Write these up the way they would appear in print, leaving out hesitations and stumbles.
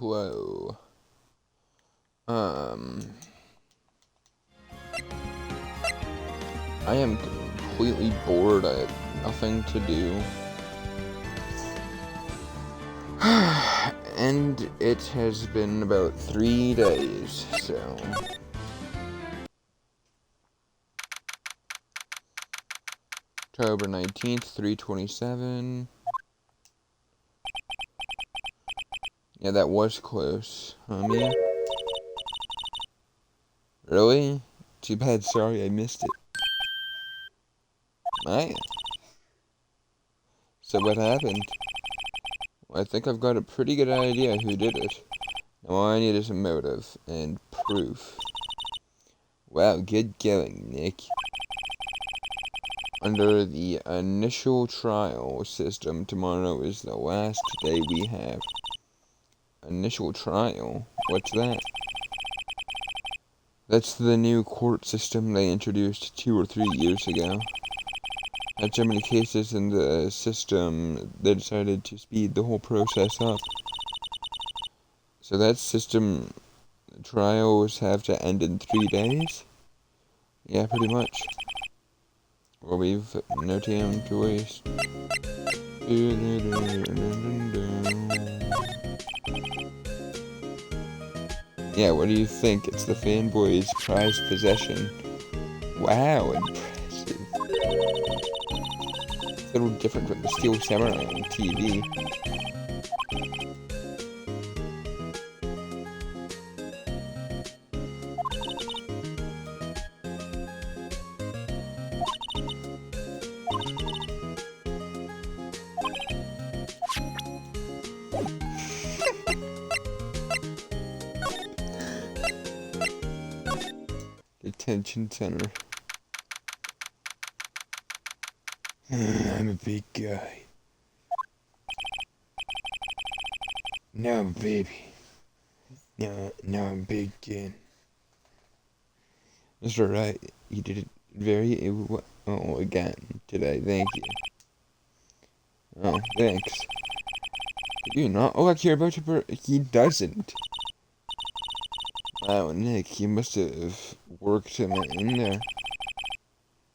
hello. I am completely bored. I have nothing to do. And it has been about 3 days, so... October 19th, 3:27. Yeah, that was close, homie. Really? Too bad, sorry I missed it. Man. So what happened? Well, I think I've got a pretty good idea who did it. Now all I need is a motive and proof. Wow, good going, Nick. Under the initial trial system, tomorrow is the last day we have. Initial trial? What's that? That's the new court system they introduced 2 or 3 years ago. Had so many cases in the system, they decided to speed the whole process up. So that system, trials have to end in 3 days? Yeah, pretty much. Well, we've no time to waste. Yeah, what do you think? It's the fanboy's prized possession. Wow, impressive. It's a little different from the Steel Samurai on TV. Detention center. I'm a big guy. Now I'm a baby. Now I'm big again. Mr. Wright, you did it very well again today. Thank you. Oh, thanks. Did you not? Oh, like you're about to... He doesn't. Wow, Nick, you must have worked him in there.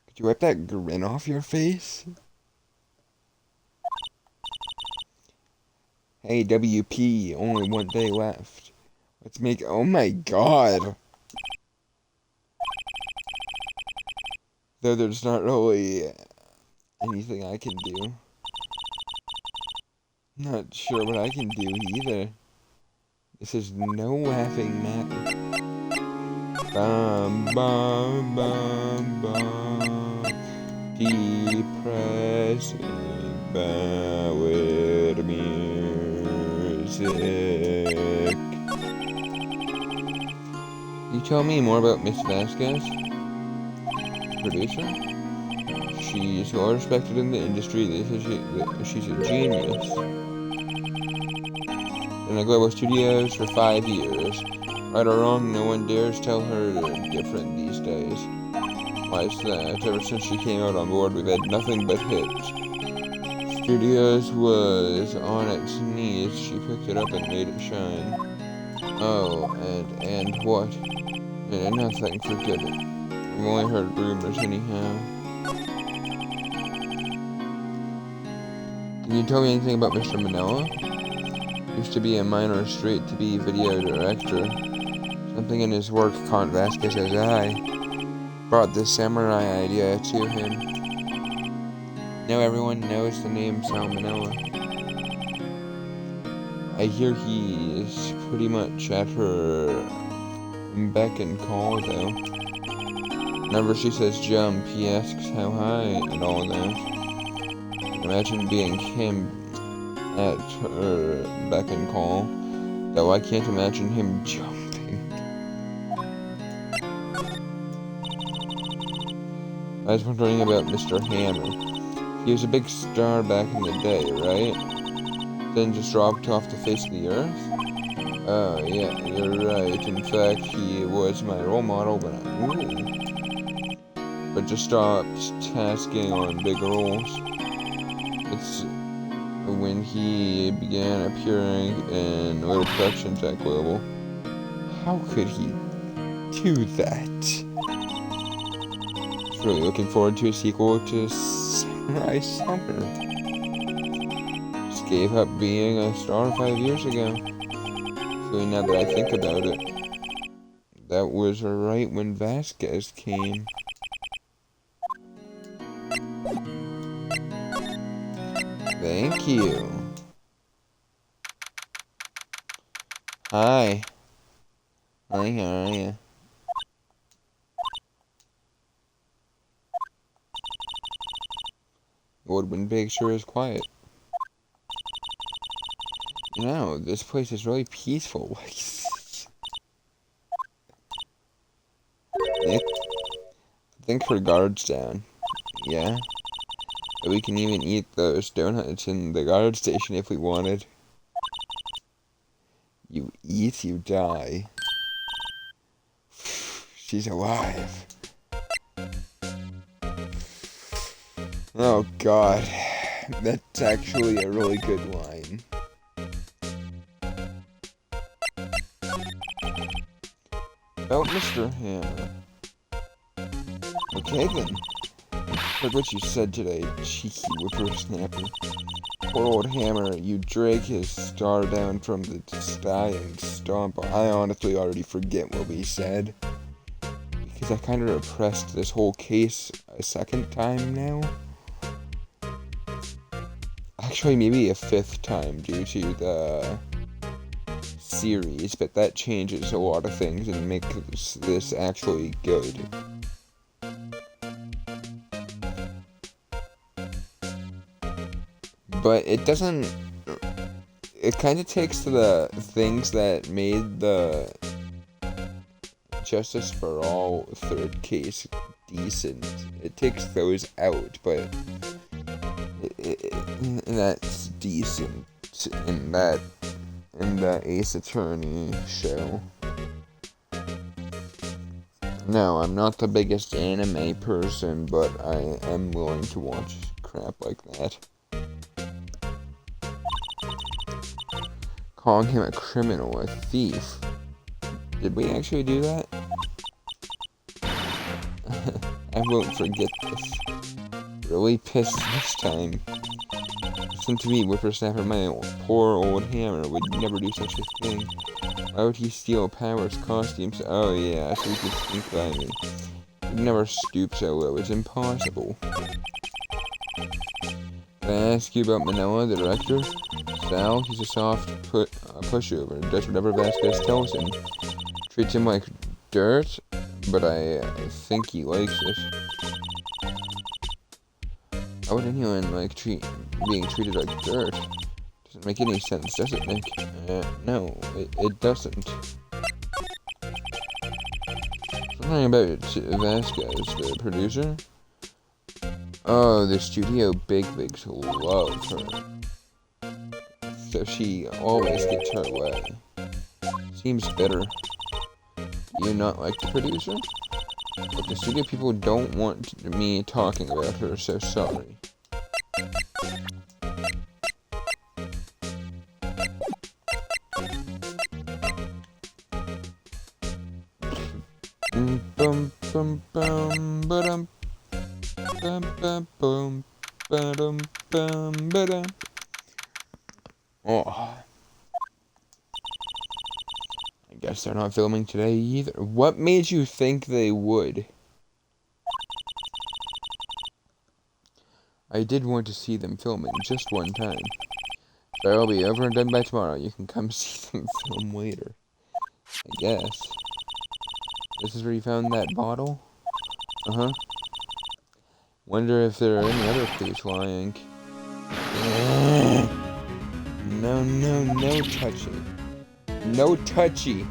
Could you wipe that grin off your face? Hey, WP, only 1 day left. Let's make... Oh my god! Though there's not really anything I can do. Not sure what I can do either. This is no laughing matter. Bum bum bum bum. Depressing ballad music. You tell me more about Miss Vasquez? Producer? She's well respected in the industry. She's a genius. In the Global Studios for 5 years. Right or wrong, no one dares tell her different these days. Why is that? Ever since she came out on board, we've had nothing but hits. Studios was on its knees. She picked it up and made it shine. Oh, and what? And nothing, forget it. I've only heard rumors anyhow. Can you tell me anything about Mr. Manila? Used to be a minor straight-to-be video director. Something in his work caught Vasquez's eye. Brought the samurai idea to him. Now everyone knows the name Salmonella. I hear he is pretty much at her beck and call, though. Whenever she says jump, he asks how high and all that. Imagine being him at her beck and call, though I can't imagine him jumping. I was wondering about Mr. Hammer. He was a big star back in the day, right? Then just dropped off the face of the earth? Oh, yeah, you're right. In fact, he was my role model, but just stopped tasking on big roles. It's when he began appearing in little productions at Global. How could he do that? Really looking forward to a sequel to Samurai Summer. Just gave up being a star 5 years ago. So now that I think about it, that was right when Vasquez came. Thank you. Hi. Hi, how are you? Woodwind Big sure is quiet. You know, this place is really peaceful. Nick, I think her guard's down. Yeah? But we can even eat those donuts in the guard station if we wanted. You eat, you die. She's alive. Oh god. That's actually a really good line. About Mr. Hammer. Okay then. Heard what you said today, cheeky whippersnapper. Poor old Hammer, you drag his star down from the sky and stomp. I honestly already forget what we said. Because I kind of repressed this whole case a second time now. Actually, maybe a 5th time due to the series, but that changes a lot of things and makes this actually good. But it doesn't... It kind of takes the things that made the Justice for All 3rd case decent. It takes those out, but that's decent in the Ace Attorney show. No, I'm not the biggest anime person, but I am willing to watch crap like that. Calling him a criminal, a thief. Did we actually do that? I won't forget this. Really pissed this time. Listen to me, whippersnapper, my poor old Hammer would never do such a thing. Why would he steal Power's costumes? Oh yeah, so he could sneak by me. He'd never stoop so low, it's impossible. Can I ask you about Manila, the director? Sal, he's a soft pushover, does whatever Vasquez tells him. Treats him like dirt, but I think he likes it. How would anyone like being treated like dirt? Doesn't make any sense, does it, Nick? No, it doesn't. Something about Vasquez, the producer? Oh, the studio bigwigs love her. So she always gets her way. Seems bitter. Do you not like the producer? But the studio people don't want me talking about her, so sorry. Bum bum bum ba-dum bum bum bum ba-dum bum ba-dum. Oh. I guess they're not filming today either. What made you think they would? I did want to see them filming just one time. But I'll be over and done by tomorrow. You can come see them film later. I guess. This is where you found that bottle? Uh-huh. Wonder if there are any other clues lying. No, no, no touching. No touchy.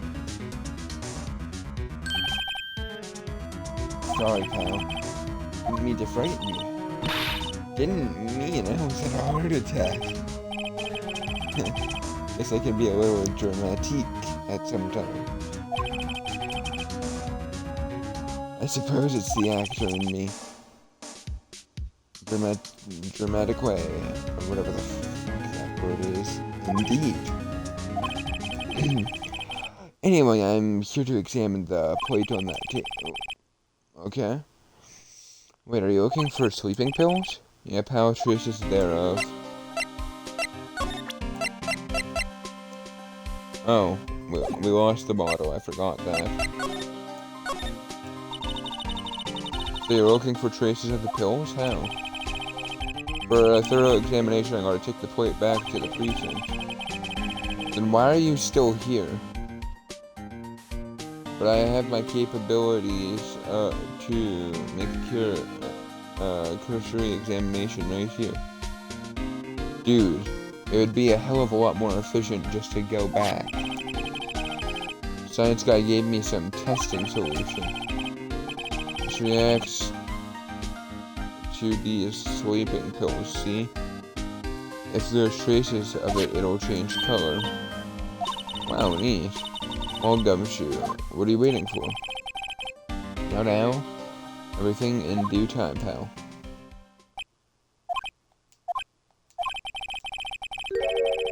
Sorry, pal. Didn't mean to frighten you. Didn't mean I almost had a heart attack. Guess I can be a little dramatic at some time. I suppose it's the actor in me. Dramatic way, or whatever the fuck that whatever it is. Indeed. Anyway, I'm here to examine the plate on that table. Okay. Wait, are you looking for sleeping pills? Yeah, pal, traces thereof. Oh, we lost the bottle. I forgot that. So you're looking for traces of the pills? How? For a thorough examination, I gotta take the plate back to the precinct. Then why are you still here? But I have my capabilities to make a cursory examination right here. Dude, it would be a hell of a lot more efficient just to go back. Science guy gave me some testing solution. This reacts to these sleeping pills, see? If there's traces of it, it'll change color. Wow, neat. All gumshoe. What are you waiting for? Now? Everything in due time, pal.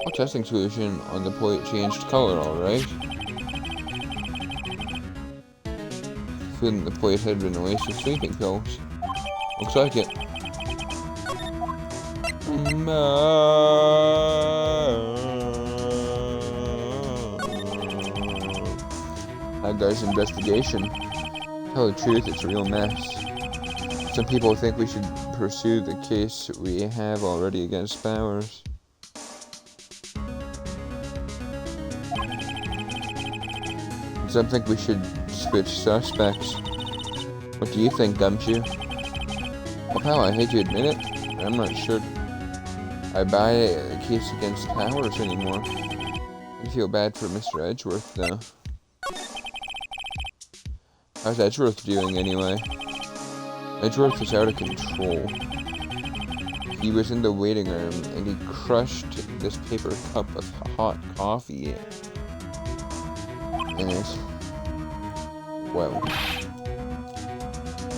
Our testing solution on the plate changed color, alright? Feeling the plate had been laced with sleeping pills. Looks like it. That guy's investigation. Tell the truth, it's a real mess. Some people think we should pursue the case we have already against Powers. Some think we should switch suspects. What do you think, Gumshoe? Well, pal, I hate to admit it, but I'm not sure I buy a case against Powers anymore. I feel bad for Mr. Edgeworth, though. How's Edgeworth doing, anyway? Edgeworth is out of control. He was in the waiting room, and he crushed this paper cup of hot coffee in it. Well,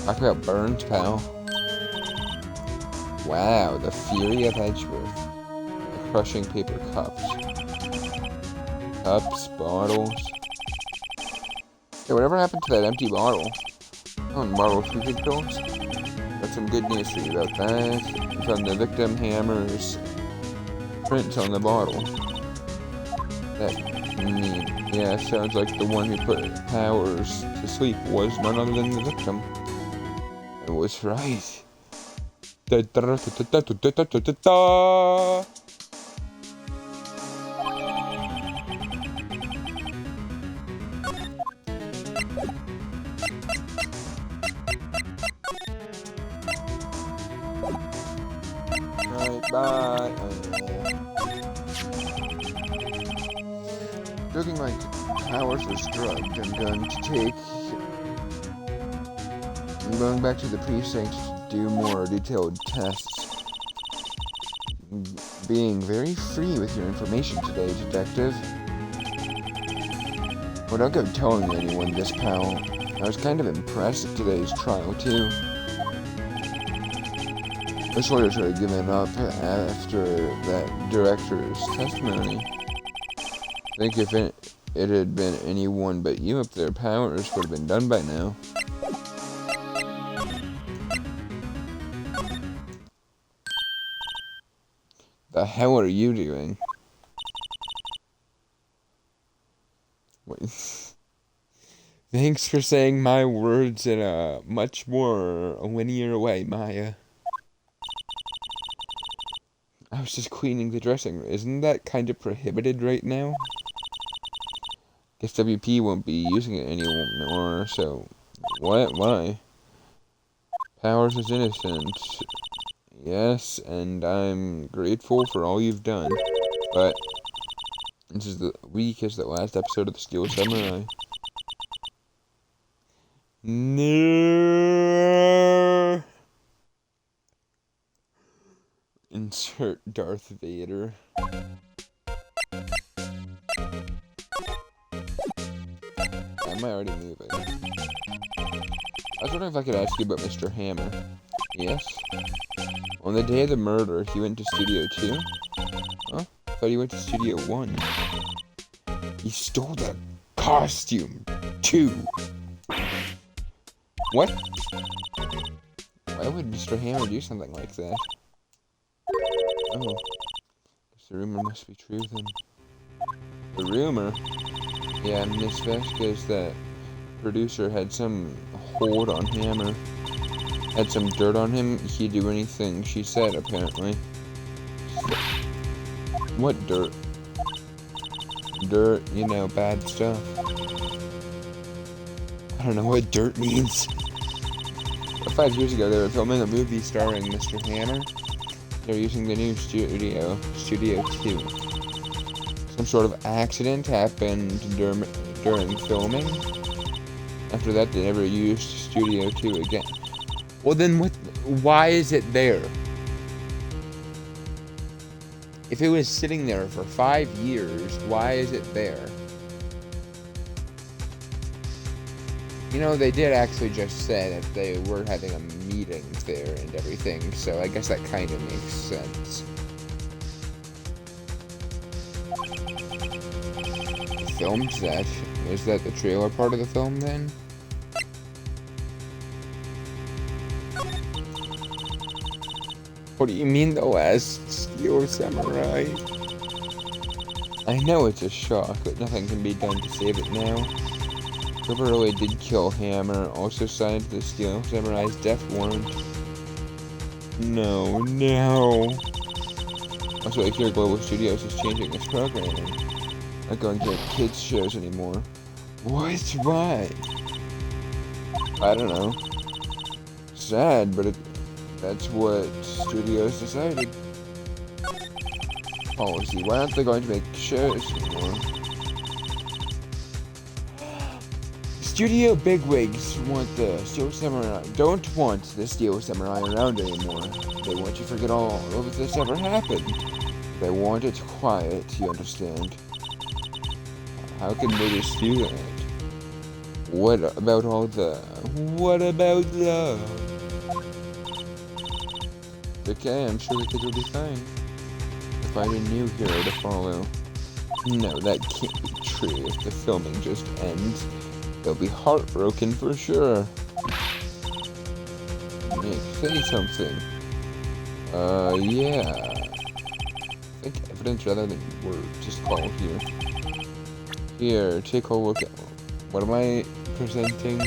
talk about burns, pal. Wow, the fury of Edgeworth. Crushing paper cups. Cups, bottles. Hey, whatever happened to that empty bottle? Oh, bottle of sleeping pills? Got some good news for you about that. From the victim Hammer's prints on the bottle. Yeah, sounds like the one who put Powers to sleep was none other than the victim. It was right. Da da da da da da da da da. Alright, bye. Looking like Powers was drugged. I'm going back to the precinct to do more detailed tests. Being very free with your information today, Detective. Well, don't go telling anyone this, pal. I was kind of impressed at today's trial, too. The lawyers would have given up after that director's testimony. I think if it had been anyone but you up there, Powers would have been done by now. The hell are you doing? Wait. Thanks for saying my words in a much more linear way, Maya. I was just cleaning the dressing room. Isn't that kind of prohibited right now? Guess WP won't be using it anymore, so... What? Why? Powers is innocent. Yes, and I'm grateful for all you've done. But... this is the week as the last episode of the Steel Samurai. No. Insert Darth Vader. Am I already moving? I was wondering if I could ask you about Mr. Hammer. Yes? On the day of the murder, he went to Studio 2? Huh? thought he went to Studio 1. He stole the costume, too. What? Why would Mr. Hammer do something like that? Oh. Guess the rumor must be true then. The rumor? Yeah, Miss Vasquez, that producer, had some hold on Hammer. Had some dirt on him. He'd do anything she said, apparently. What dirt? Dirt, you know, bad stuff. I don't know what dirt means. 5 years ago, they were filming a movie starring Mr. Hammer. They were using the new Studio 2. Some sort of accident happened during filming. After that, they never used Studio 2 again. Well, then what? Why is it there? If it was sitting there for 5 years, why is it there? You know, they did actually just say that they were having a meeting there and everything, so I guess that kind of makes sense. Film set? Was that the trailer part of the film then? What do you mean the last Steel Samurai? I know it's a shock, but nothing can be done to save it now. Whoever really did kill Hammer also signed the Steel Samurai's death warrant. No. Also, I hear Global Studios is changing its programming. Not going to kids' shows anymore. What? Why? I don't know. Sad, but that's what studios decided. Policy. Why aren't they going to make shows anymore? Studio bigwigs want the Steel Samurai. Don't want the Steel Samurai around anymore. They want you to forget all of this ever happened. They want it quiet, you understand? How can they just do that? What about love? Okay, I'm sure the kids will be fine. They'll find a new hero to follow. No, that can't be true. If the filming just ends, they'll be heartbroken for sure. Nick, say something. Yeah. I think evidence rather than words. Just call here. Here, take a look at... What am I presenting?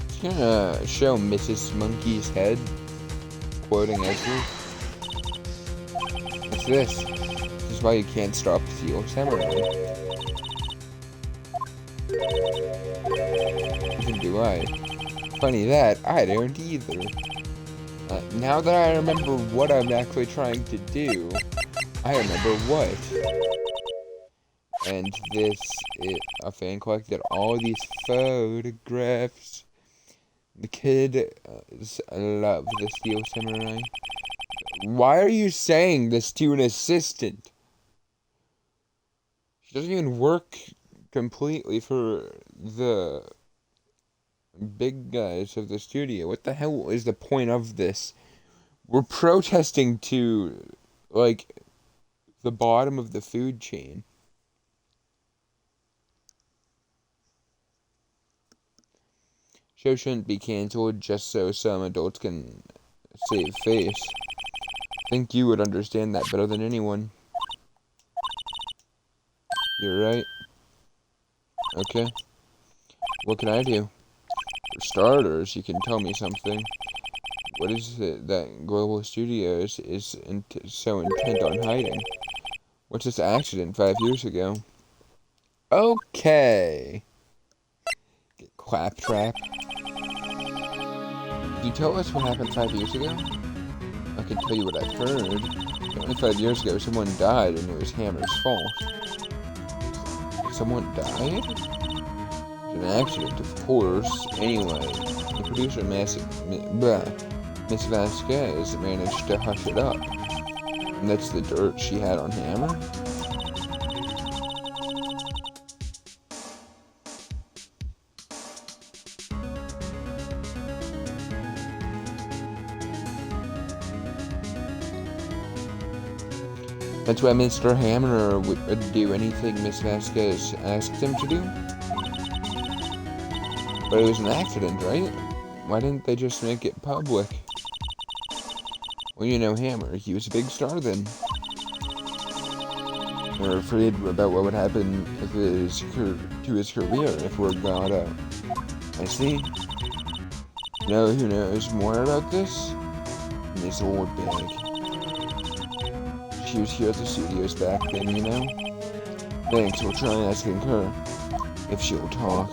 Just gonna show Mrs. Monkey's head. Quoting Edward. What's this? This is why you can't stop Steel Samurai. Neither do I. Funny that, I don't either. Now that I remember what I'm actually trying to do, I remember what. And this, a fan collected all these photographs. The kid loves the Steel Samurai. Why are you saying this to an assistant? She doesn't even work completely for the big guys of the studio. What the hell is the point of this? We're protesting to, like, the bottom of the food chain. Show shouldn't be canceled just so some adults can save face. I think you would understand that better than anyone. You're right. Okay. What can I do? For starters, you can tell me something. What is it that Global Studios is so intent on hiding? What's this accident 5 years ago? Okay. Claptrap. Did you tell us what happened 5 years ago? I can tell you what I've heard. Only 5 years ago, someone died and it was Hammer's fault. Someone died? An accident, of course. Anyway, the producer, Miss Vasquez, managed to hush it up. And that's the dirt she had on Hammer? That's why Mr. Hammer would do anything Miss Vasquez asked him to do? But it was an accident, right? Why didn't they just make it public? Well, you know Hammer, he was a big star then. We're afraid about what would happen if to his career if word got out. I see. You know who knows more about this? Miss Old Bag. She was here at the studios back then, you know? Thanks, we'll try asking her if she'll talk.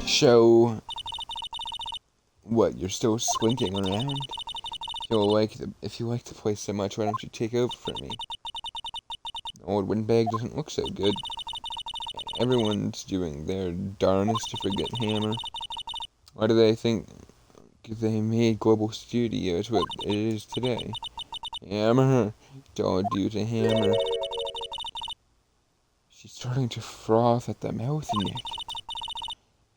So, what, you're still slinking around? If you like the place so much, why don't you take over for me? The old windbag doesn't look so good. Everyone's doing their darnest to forget Hammer. Why do they think they made Global Studios what it is today? Hammer, it's all due to Hammer. She's starting to froth at the mouth, Nick.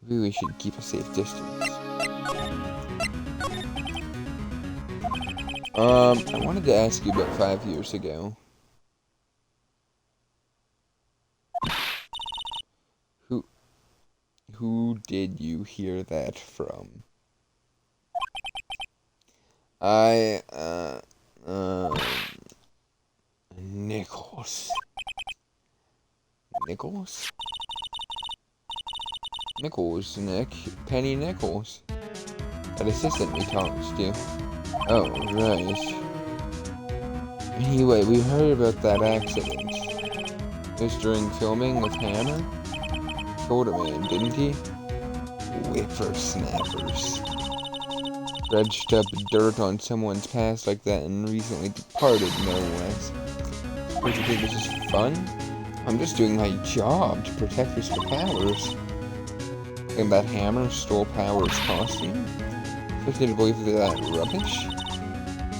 Maybe we should keep a safe distance. I wanted to ask you about 5 years ago. Who did you hear that from? Nichols. Nichols? Nichols, Nick. Penny Nichols. That assistant we talked to. Oh, right. Anyway, we heard about that accident. It was during filming with Hammer. Told him in, didn't he? Whippersnappers. Dredged up dirt on someone's past like that and recently departed, no less. Don't you think this is fun? I'm just doing my job to protect Mr. Powers. And that Hammer stole Powers' costume? Expect to believe that rubbish?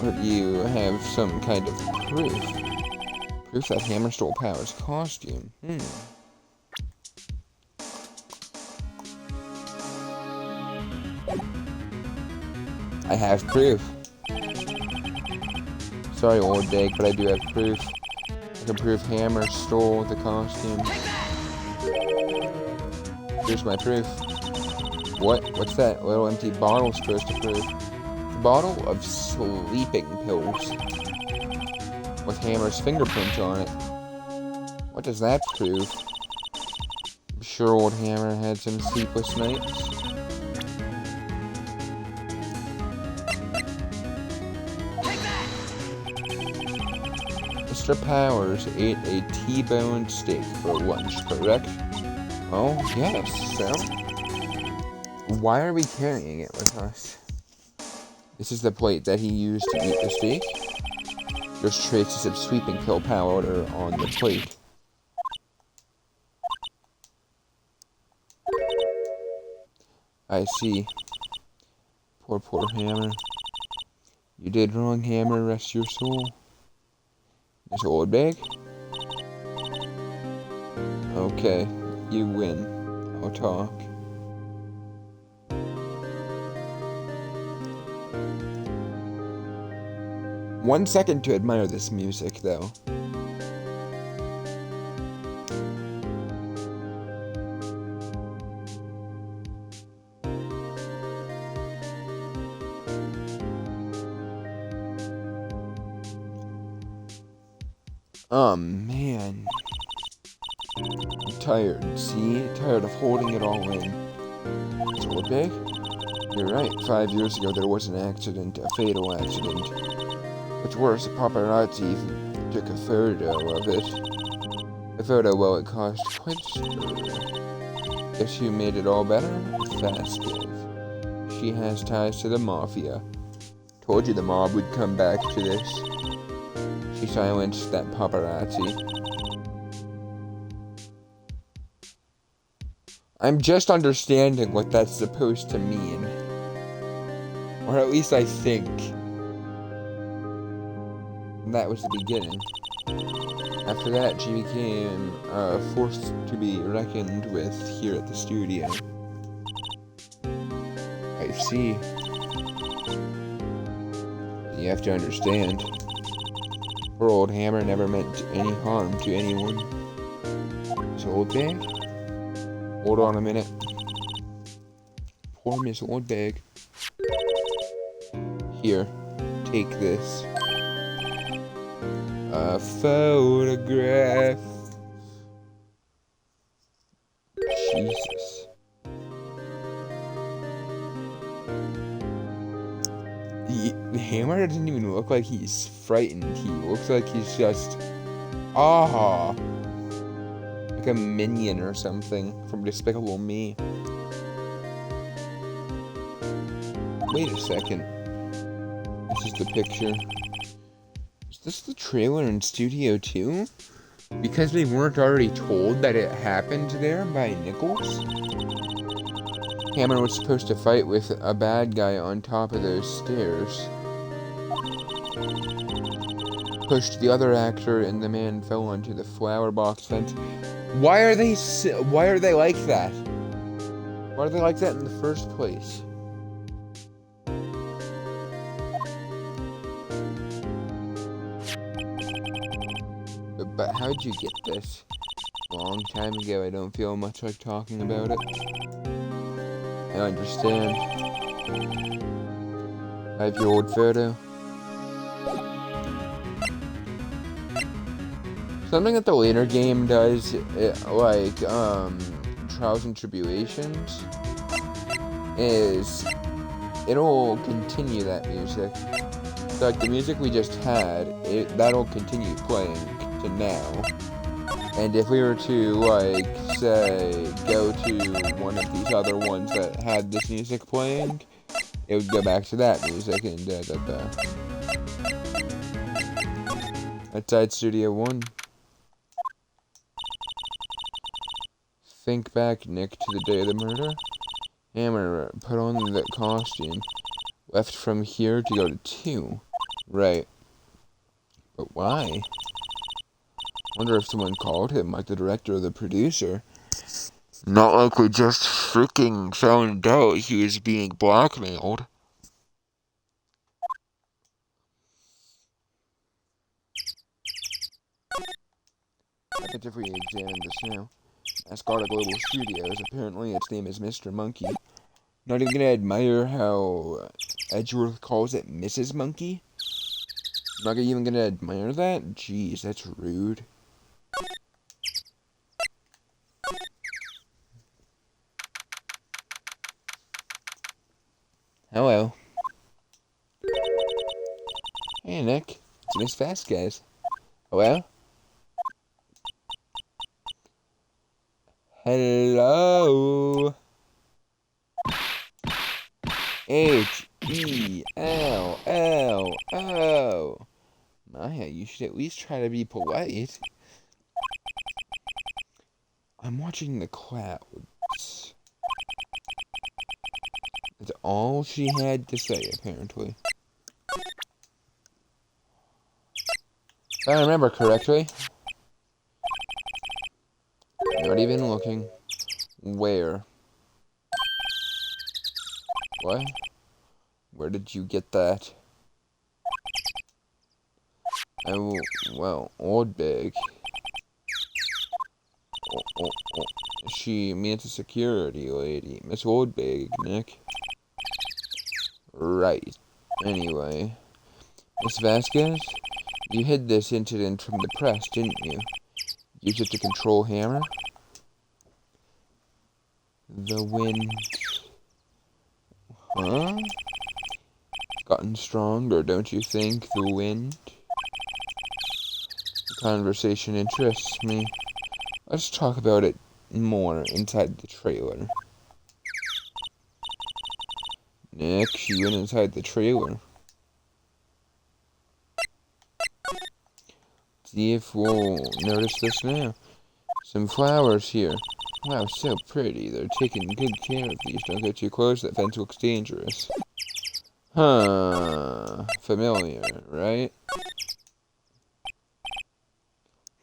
Or do you have some kind of proof? Proof that Hammer stole Powers' costume? I have proof. Sorry, old Dag, but I do have proof. I can prove Hammer stole the costume. Here's my proof. What? What's that little empty bottle supposed to prove? A bottle of sleeping pills with Hammer's fingerprint on it. What does that prove? I'm sure old Hammer had some sleepless nights. Mr. Powers ate a T-bone steak for lunch, correct? Oh, yes, so? Why are we carrying it with us? This is the plate that he used to eat the steak. There's traces of sleeping pill powder on the plate. I see. Poor Hammer. You did wrong, Hammer, rest your soul. This old bag? Okay, you win. I'll talk. One second to admire this music, though. Oh, man. I'm tired, see? Tired of holding it all in. Is it big? You're right. 5 years ago, there was an accident, a fatal accident. What's worse, a paparazzi took a photo of it. The photo, well, it caused quite a stir. Guess who made it all better? Vasquez. She has ties to the mafia. Told you the mob would come back to this. She silenced that paparazzi. I'm just understanding what that's supposed to mean. Or at least I think. That was the beginning. After that, she became a force to be reckoned with here at the studio. I see. You have to understand. Poor old Hammer never meant any harm to anyone. Miss Oldbag? Hold on a minute. Poor Miss Oldbag. Here, take this. A photograph. Jesus. The Hammer doesn't even look like he's frightened. He looks like he's just... like a minion or something from Despicable Me. Wait a second. This is the picture. Is this the trailer in Studio 2? Because they weren't already told that it happened there by Nichols? Hammer was supposed to fight with a bad guy on top of those stairs. Pushed the other actor and the man fell onto the flower box fence. Why are they like that? Why are they like that in the first place? But how'd you get this? A long time ago, I don't feel much like talking about it. I understand. I have your old photo. Something that the later game does, like, Trials and Tribulations, is it'll continue that music. So, like, the music we just had, that'll continue playing to now. And if we were to, like, say, go to one of these other ones that had this music playing, it would go back to that music and Outside Studio 1. Think back, Nick, to the day of the murder. Hammer put on that costume. Left from here to go to 2. Right. But why? Wonder if someone called him, like the director or the producer. Not like we just freaking found out he was being blackmailed. I bet if we examine this now. Mascot Global Studios, apparently its name is Mr. Monkey. Not even gonna admire how Edgeworth calls it Mrs. Monkey? Not even gonna admire that? Jeez, that's rude. Hello. Hey, Nick. It's Miss Vasquez. Hello? Hello? H-E-L-L-O. Maya, you should at least try to be polite. I'm watching the clouds. That's all she had to say, apparently. If I remember correctly. Not even looking. Where? What? Where did you get that? Oh, well, Oldbag. She means a security lady. Miss Oldbag, Nick. Right. Anyway. Miss Vasquez, you hid this incident from the press, didn't you? Use it to control Hammer? The wind... Huh? Gotten stronger, don't you think, the wind? The conversation interests me. Let's talk about it more inside the trailer. Nick, she went inside the trailer. See if we'll notice this now. Some flowers here. Wow, so pretty. They're taking good care of these. Don't get too close, that fence looks dangerous. Huh. Familiar, right?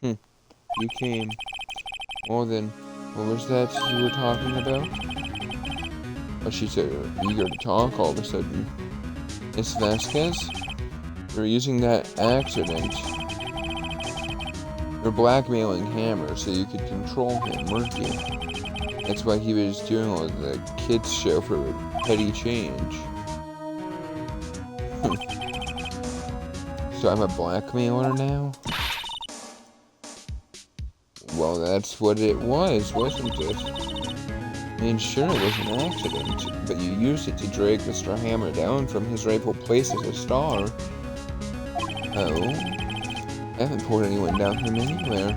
You came. Well then, what was that you were talking about? Oh, she's so eager to talk all of a sudden. Miss Vasquez? You're using that accident. You're blackmailing Hammer so you could control him, weren't you? That's why he was doing all the kids' show for petty change. So I'm a blackmailer now? Well, that's what it was, wasn't it? I mean, sure, it was an accident, but you used it to drag Mr. Hammer down from his rightful place as a star. Oh? I haven't pulled anyone down from anywhere.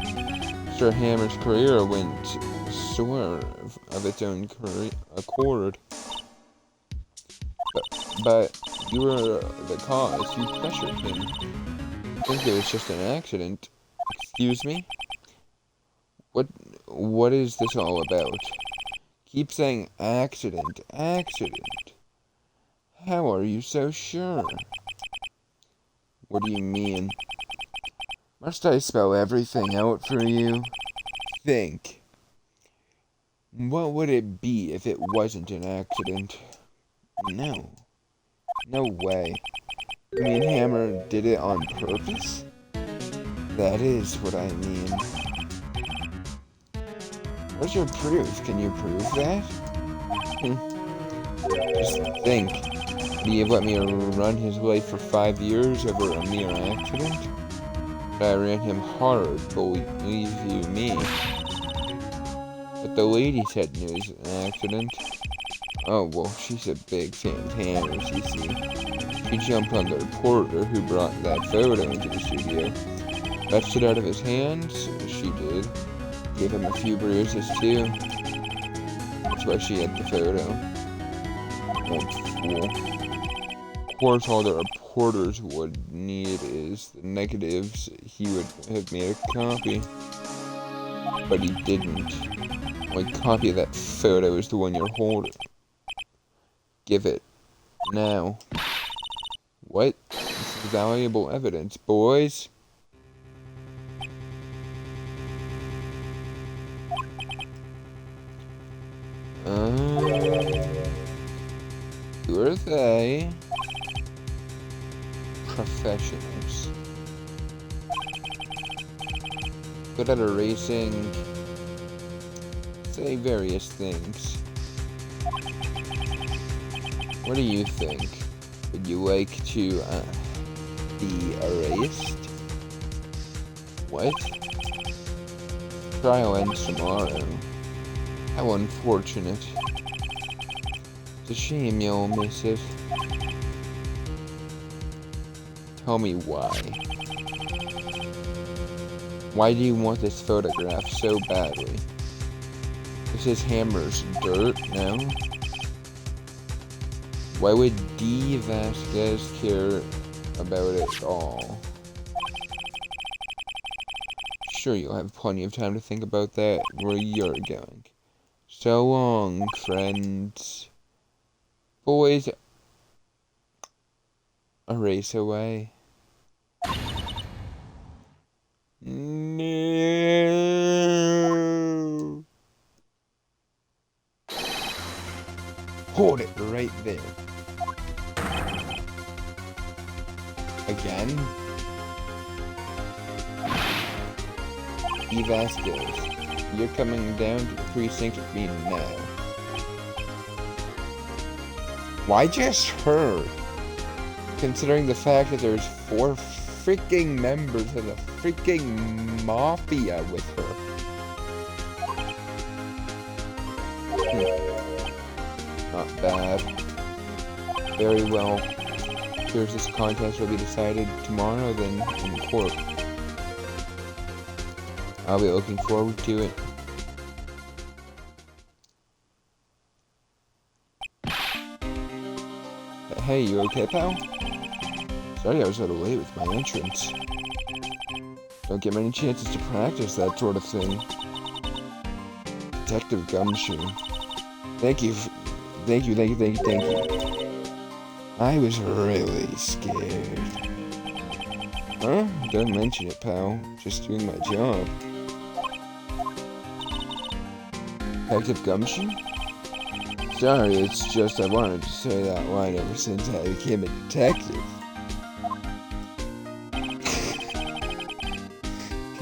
Mr. Hammer's career went soar of its own accord. But you were the cause. You pressured him. I think it was just an accident. Excuse me? What is this all about? Keep saying accident, accident. How are you so sure? What do you mean? Must I spell everything out for you? Think. What would it be if it wasn't an accident? No. No way. You mean Hammer did it on purpose? That is what I mean. Where's your proof? Can you prove that? Just think. Would he have let me run his life for 5 years over a mere accident? But I ran him hard, believe you me. But the lady said it was an accident. Oh, well, she's a big fan of Hammer's, you see. She jumped on the reporter who brought that photo into the studio. Fetched it out of his hands, she did. Gave him a few bruises, too. That's why she had the photo. Old fool. Of course, all the reporters would need is the negatives. He would have made a copy. But he didn't. The only copy of that photo is the one you're holding. Give it. Now. What? This is valuable evidence, boys. Who are they? Professionals. Good at erasing, say various things. What do you think? Would you like to, be erased? What? Trial ends tomorrow. How unfortunate. It's a shame you'll miss it. Tell me why. Why do you want this photograph so badly? This is Hammer's dirt now? Why would D. Vasquez care about it all? Sure, you'll have plenty of time to think about that where you're going. So long, friends. Boys, erase away. No. Hold it right there. Again? E. Vasquez, you're coming down to the precinct with me now. Why just her? Considering the fact that there's 4 freaking members of the freaking mafia with her. Not bad. Very well. Here's this contest will be decided tomorrow, then in court. I'll be looking forward to it. Hey, you okay, pal? Sorry I was out of late with my entrance. Don't get many chances to practice that sort of thing. Detective Gumshoe. Thank you. Thank you. I was really scared. Huh? Don't mention it, pal. Just doing my job. Detective Gumshoe? Sorry, it's just I wanted to say that line ever since I became a detective.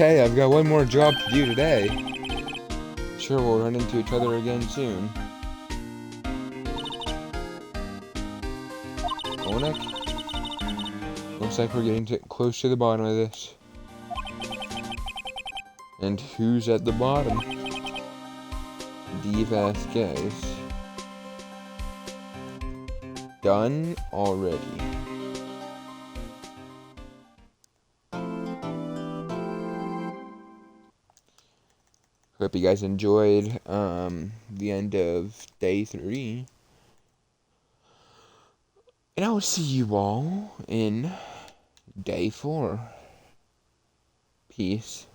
okay, I've got one more job to do today. Sure, we'll run into each other again soon. Onik? Looks like we're getting close to the bottom of this. And who's at the bottom? Vasquez. Done already. Hope you guys enjoyed the end of day 3. And I will see you all in day 4. Peace.